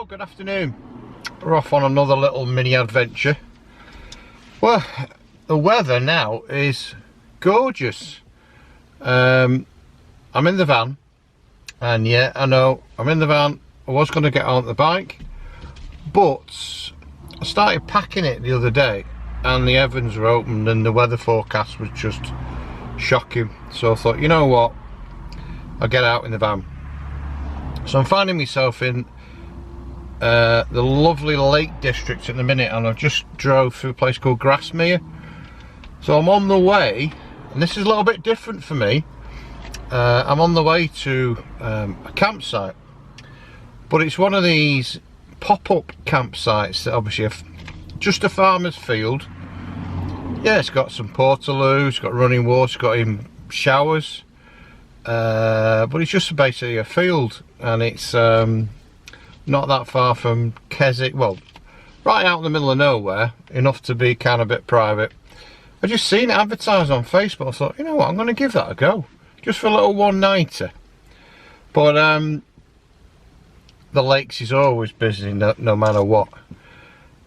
Hello, good afternoon. We're off on another little mini adventure. Well, the weather now is gorgeous. I'm in the van, and yeah, I know I'm in the van. I was going to get on the bike, but I started packing it the other day and the heavens were open and the weather forecast was just shocking. So I thought, you know what, I'll get out in the van. So I'm finding myself in the lovely Lake District at the minute, and I've just drove through a place called Grasmere. So I'm on the way, and this is a little bit different for me. I'm on the way to a campsite, but it's one of these pop-up campsites that obviously are just a farmer's field. Yeah, it's got some portaloos, it's got running water, it's got even showers, but it's just basically a field, and it's not that far from Keswick, well, right out in the middle of nowhere, enough to be kind of a bit private. I just seen it advertised on Facebook. I thought, you know what, I'm going to give that a go, just for a little one-nighter. But the lakes is always busy, no matter what.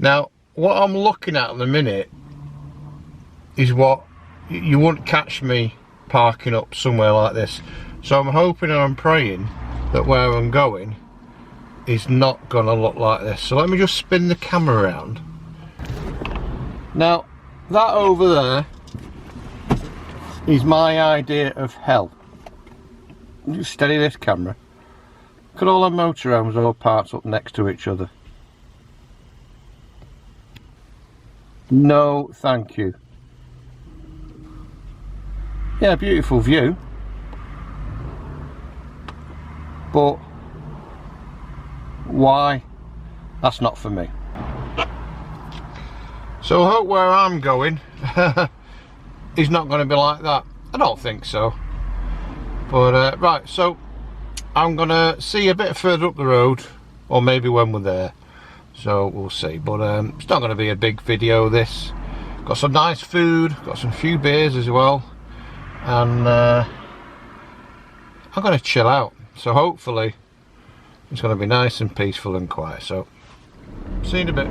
Now, what I'm looking at the minute is what you wouldn't catch me parking up somewhere like this. So I'm hoping and I'm praying that where I'm going is not gonna look like this. So let me just spin the camera around. Now, that over there is my idea of hell. Just steady this camera. Look at all the motorhomes all parked up next to each other. No, thank you. Yeah, beautiful view, but why? That's not for me. So I hope where I'm going is not going to be like that. I don't think so. But right, so I'm going to see a bit further up the road, or maybe when we're there. So we'll see. But it's not going to be a big video, this. Got some nice food, got some few beers as well. And I'm going to chill out. So hopefully it's going to be nice and peaceful and quiet. So see you in a bit.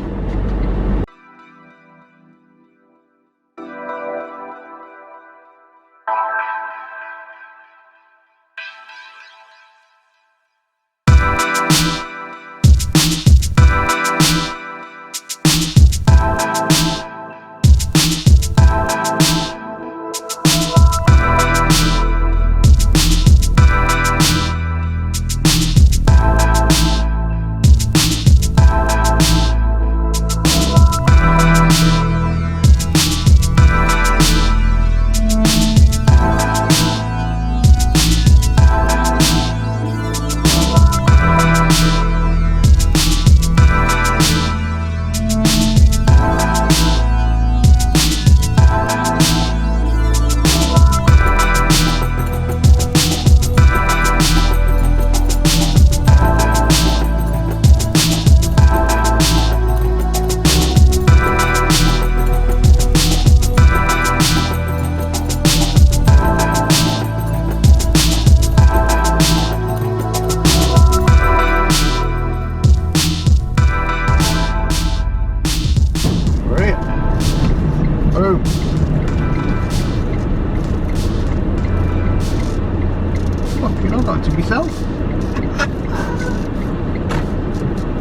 Fucking I got it to myself.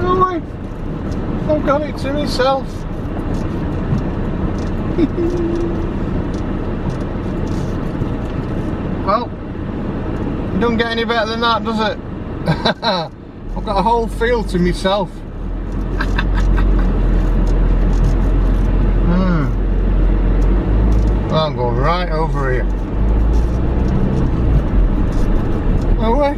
No way. I've got it to myself. Well, it doesn't get any better than that, does it? I've got a whole field to myself. I'm going right over here. No way.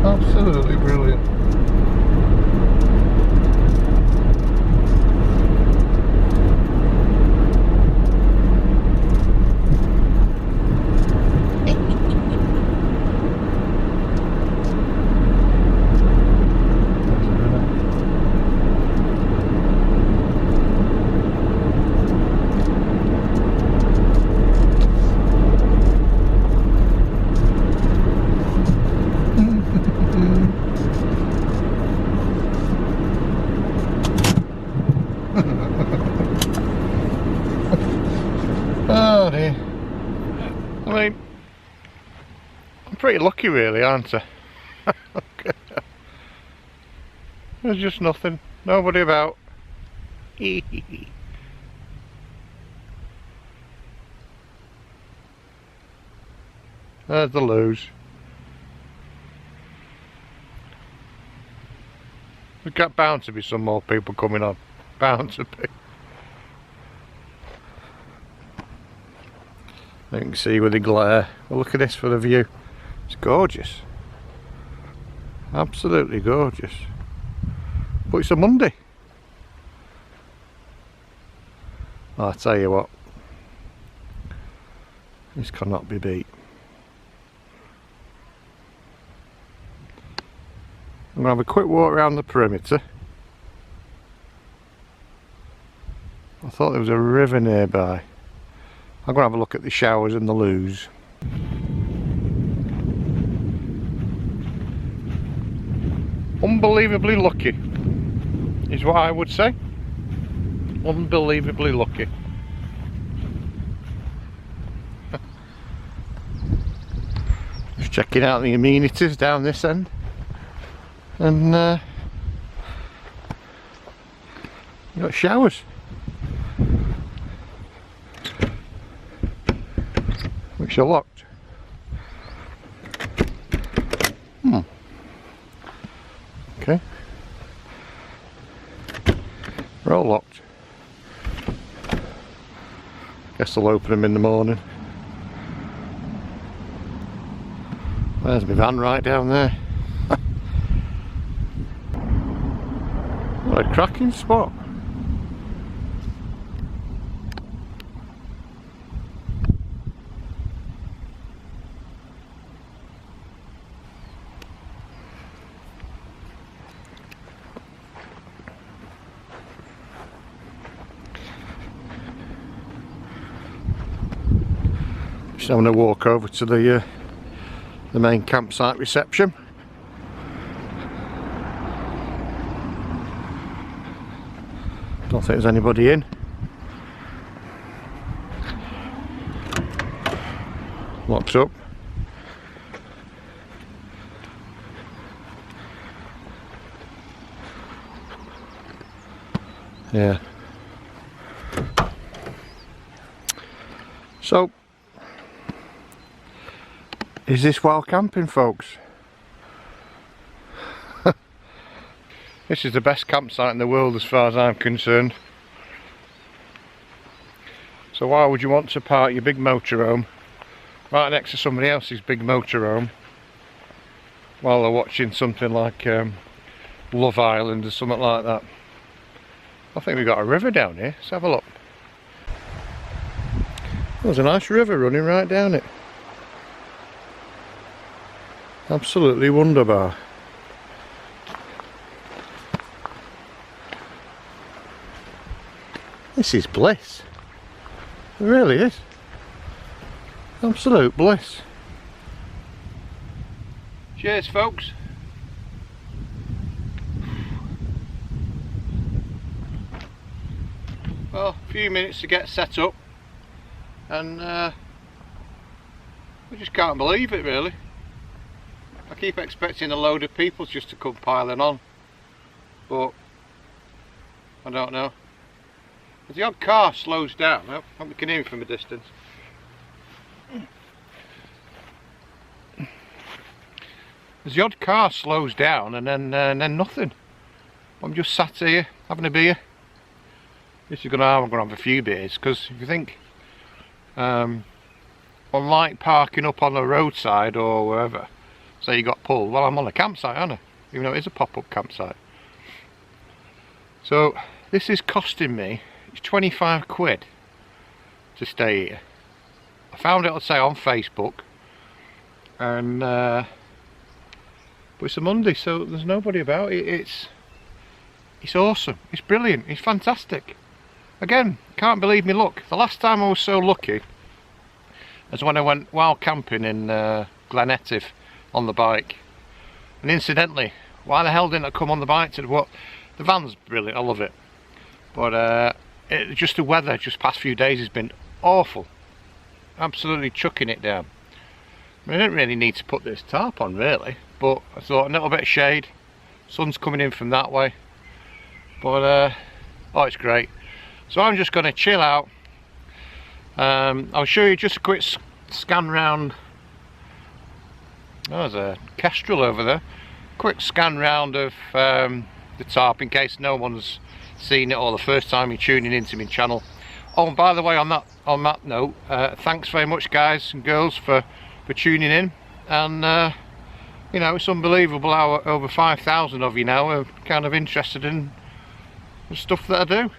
Absolutely brilliant. pretty lucky really, aren't I? There's just nothing, nobody about. There's the loos. There's got bound to be some more people coming on. Bound to be. You can see with the glare. Well, look at this for the view. It's gorgeous. Absolutely gorgeous. But it's a Monday. I'll tell you what. This cannot be beat. I'm going to have a quick walk around the perimeter. I thought there was a river nearby. I'm going to have a look at the showers and the loos. Unbelievably lucky is what I would say. Unbelievably lucky. Just checking out the amenities down this end. And you've got showers, which are locked. Okay, they're all locked. Guess I'll open them in the morning. There's my van right down there. What a cracking spot. Just having a walk over to the main campsite reception. Don't think there's anybody in. Locks up. Yeah. So, is this wild camping, folks? This is the best campsite in the world as far as I'm concerned. So why would you want to park your big motorhome right next to somebody else's big motorhome while they're watching something like Love Island or something like that? I think we've got a river down here. Let's have a look. There's a nice river running right down it. Absolutely wunderbar. This is bliss. It really is. Absolute bliss. Cheers, folks. Well, a few minutes to get set up, and I just can't believe it, really. I keep expecting a load of people just to come piling on, but I don't know. If the odd car slows down, I hope we can hear him from a distance. As the odd car slows down and then nothing. I'm just sat here having a beer. This is I'm gonna have a few beers, because if you think, unlike parking up on the roadside or wherever, say you got pulled, well, I'm on a campsite, aren't I? Even though it is a pop-up campsite. So this is costing me, it's 25 quid to stay here. I found it, let's say, on Facebook, and but it's a Monday, so there's nobody about. It's awesome, it's brilliant, it's fantastic. Again, can't believe me luck. The last time I was so lucky as when I went wild camping in Glenetiv on the bike. And incidentally, why the hell didn't I come on the bike to what? The van's brilliant, I love it. But just the weather just past few days has been awful. Absolutely chucking it down. I didn't really need to put this tarp on really, but I thought a little bit of shade, sun's coming in from that way, but oh, it's great. So I'm just going to chill out. I'll show you just a quick scan round. Oh, there's a kestrel over there. Quick scan round of the tarp in case no one's seen it or the first time you're tuning into my channel. Oh, and by the way, on that note, thanks very much guys and girls for tuning in, and you know, it's unbelievable how over 5,000 of you now are kind of interested in the stuff that I do.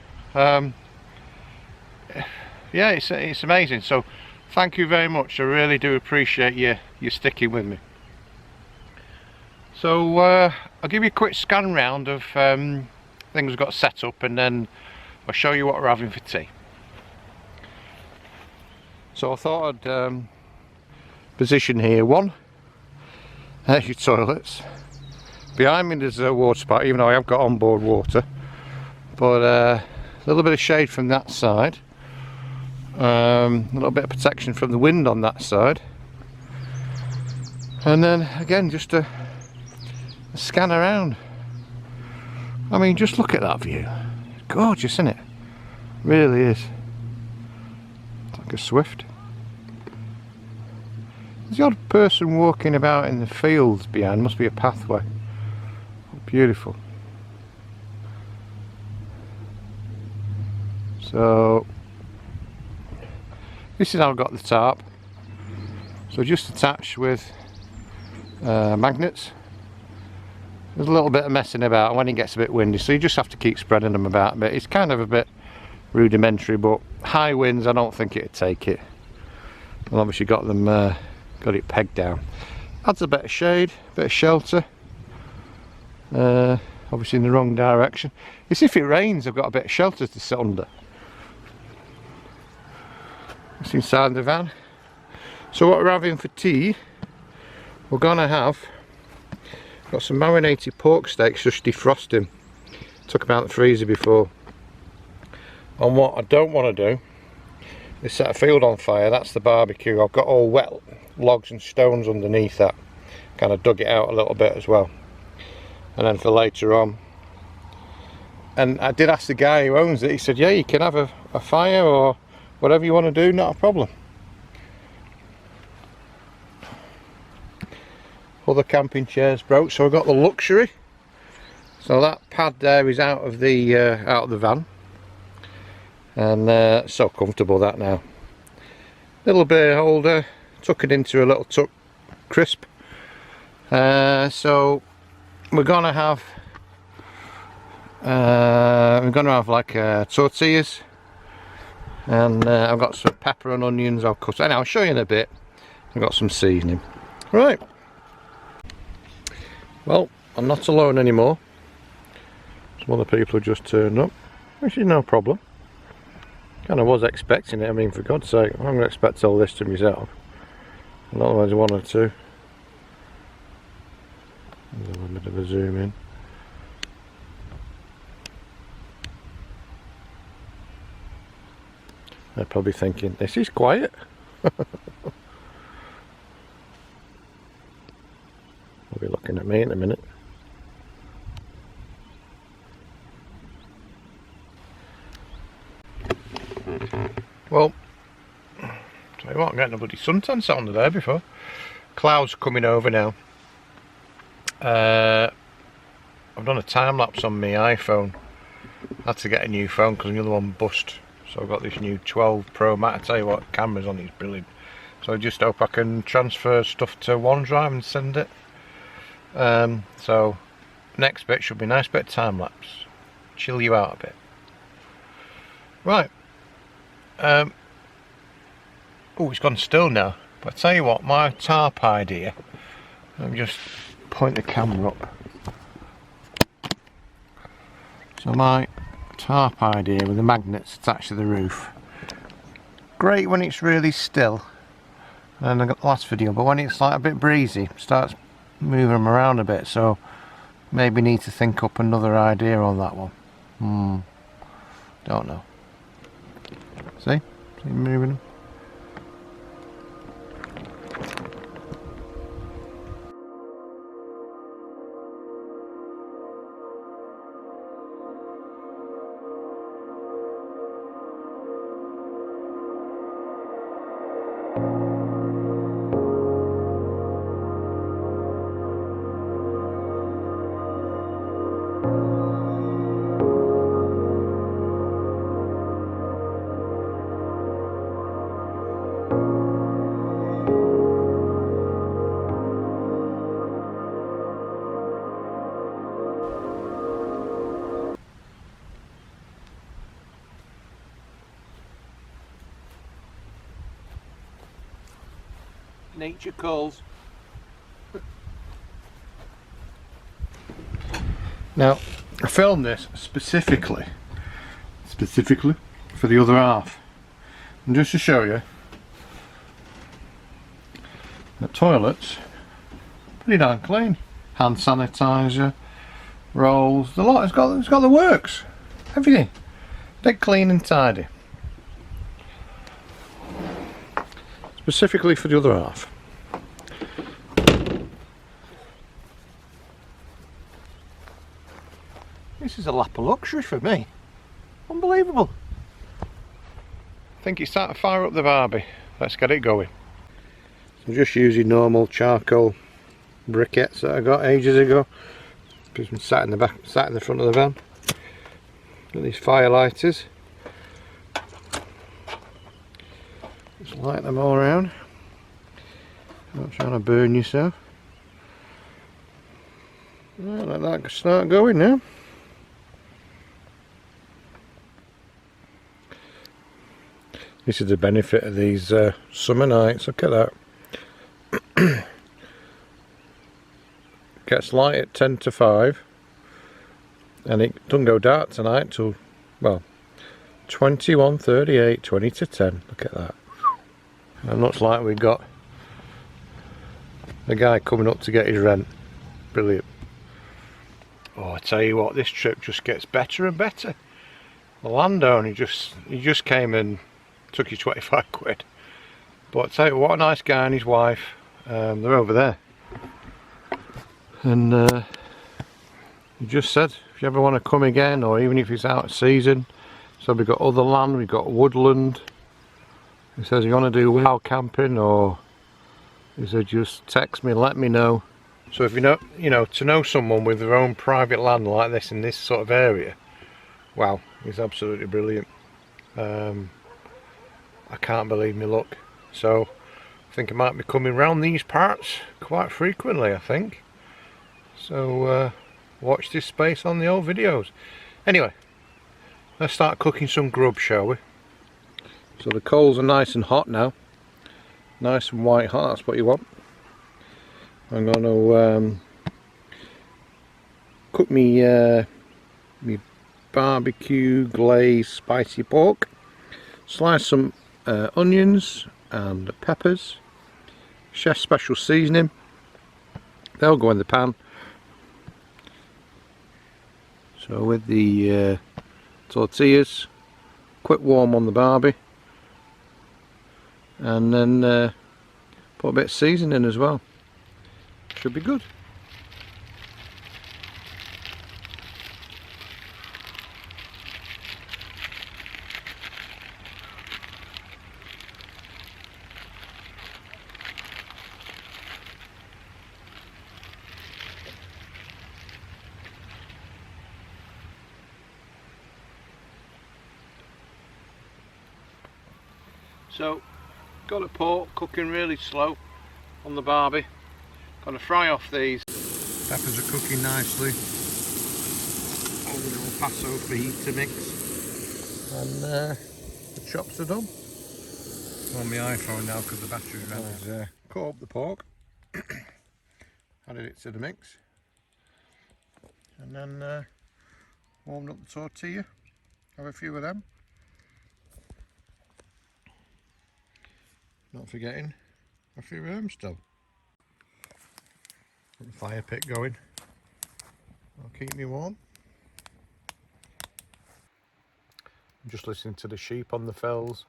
Yeah, it's amazing, so thank you very much. I really do appreciate you sticking with me. So I'll give you a quick scan round of things we've got set up, and then I'll show you what we're having for tea. So I thought I'd position here. One, there's your toilets. Behind me there's a water spout, even though I have got onboard water, but a little bit of shade from that side, a little bit of protection from the wind on that side, and then again just a scan around. I mean, just look at that view. It's gorgeous, isn't it? Really is. It's like a swift. There's the odd person walking about in the fields behind. Must be a pathway. Beautiful. So this is how I've got the tarp. So just attached with magnets. There's a little bit of messing about when it gets a bit windy, so you just have to keep spreading them about a bit. It's kind of a bit rudimentary, but high winds I don't think it'd take it. Well, obviously got them got it pegged down. Adds a bit of shade, a bit of shelter. Obviously in the wrong direction. It's if it rains I've got a bit of shelter to sit under. It's inside the van. So what we're having for tea, we're gonna have got some marinated pork steaks, just defrosting. Took them out of the freezer before. And what I don't want to do is set a field on fire. That's the barbecue. I've got all wet logs and stones underneath that. Kind of dug it out a little bit as well. And then for later on. And I did ask the guy who owns it. He said, yeah, you can have a fire or whatever you want to do, not a problem. Other camping chairs broke, so I've got the luxury. So that pad there is out of the van, and so comfortable that now. Little beer holder, tuck it into a little tuck crisp. So we're gonna have like tortillas, and I've got some pepper and onions I'll cut, and I'll show you in a bit. I've got some seasoning. Right. Well, I'm not alone anymore. Some other people have just turned up, which is no problem. Kind of was expecting it. I mean, for God's sake, I'm going to expect all this to myself. Otherwise, one or two. There's a little bit of a zoom in. They're probably thinking, this is quiet. They'll be looking at me in a minute. Well, tell you what, I'm getting a bloody suntan sat under there before. Clouds coming over now. I've done a time lapse on my iPhone. I had to get a new phone because the other one bust. So I've got this new 12 Pro Max. I tell you what, cameras on it is brilliant. So I just hope I can transfer stuff to OneDrive and send it. So next bit should be a nice bit of time lapse, chill you out a bit. Right. Oh, it's gone still now. But I tell you what, my tarp idea. Let me just point the camera up. So my tarp idea with the magnets attached to the roof. Great when it's really still. And I got the last video, but when it's like a bit breezy, starts moving them around a bit, so maybe need to think up another idea on that one. Don't know. See moving them. nature calls. Now, I filmed this specifically for the other half, and just to show you, the toilets pretty darn clean. Hand sanitizer, rolls, the lot. It's got the works, everything, dead clean and tidy. Specifically for the other half. This is a lap of luxury for me. Unbelievable. I think it's time to fire up the barbie. Let's get it going. I'm just using normal charcoal briquettes that I got ages ago. Just been sat in the front of the van. Got these fire lighters. Just light them all around. Not trying to burn yourself. Right, let that start going now. This is the benefit of these summer nights. Look at that. Gets light at 10 to 5, and it doesn't go dark tonight till, well, 21:38, 20 to 10. Look at that. And looks like we've got a guy coming up to get his rent. Brilliant. Oh, I tell you what, this trip just gets better and better. The landowner he just came and took you 25 quid. But I tell you what, a nice guy and his wife. They're over there. And he just said, if you ever want to come again, or even if it's out of season, so we've got other land, we've got woodland. He says, you want to do wild camping, or he said, just text me, let me know. So if you know, to know someone with their own private land like this in this sort of area, wow, it's absolutely brilliant. I can't believe me luck. So I think I might be coming round these parts quite frequently, I think. So watch this space on the old videos. Anyway, let's start cooking some grub, shall we? So the coals are nice and hot now. Nice and white hot, that's what you want. I'm going to cook me barbecue glazed spicy pork. Slice some onions and peppers. Chef's special seasoning. They'll go in the pan. So with the tortillas, quick warm on the barbie, and then put a bit of seasoning as well. Should be good. So, got the pork cooking really slow on the barbie. Gonna fry off these. Peppers are cooking nicely. A little passo for heat to mix. And the chops are done. I'm on my iPhone now because the battery's ran out. Cut up the pork. Added it to the mix. And then warmed up the tortilla. Have a few of them. Not forgetting a few worms still. Got the fire pit going. That'll keep me warm. I'm just listening to the sheep on the fells.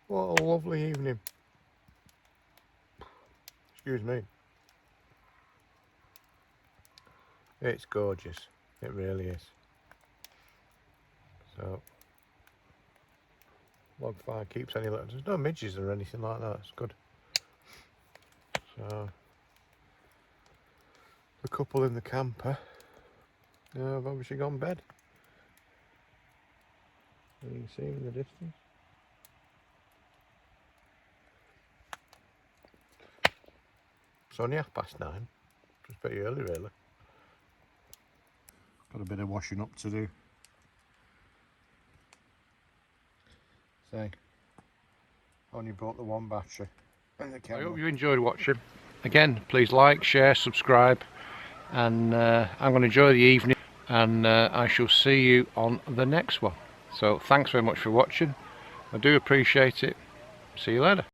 What a lovely evening. Excuse me. It's gorgeous. It really is. So, log fire keeps any little. There's no midges or anything like that. It's good. So, the couple in the camper have obviously gone bed. You can see them in the distance. It's only 9:30. It's pretty early, really. Got a bit of washing up to do. Say, only brought the one battery. I hope you enjoyed watching. Again, please like, share, subscribe, and I'm going to enjoy the evening, and I shall see you on the next one. So thanks very much for watching. I do appreciate it. See you later.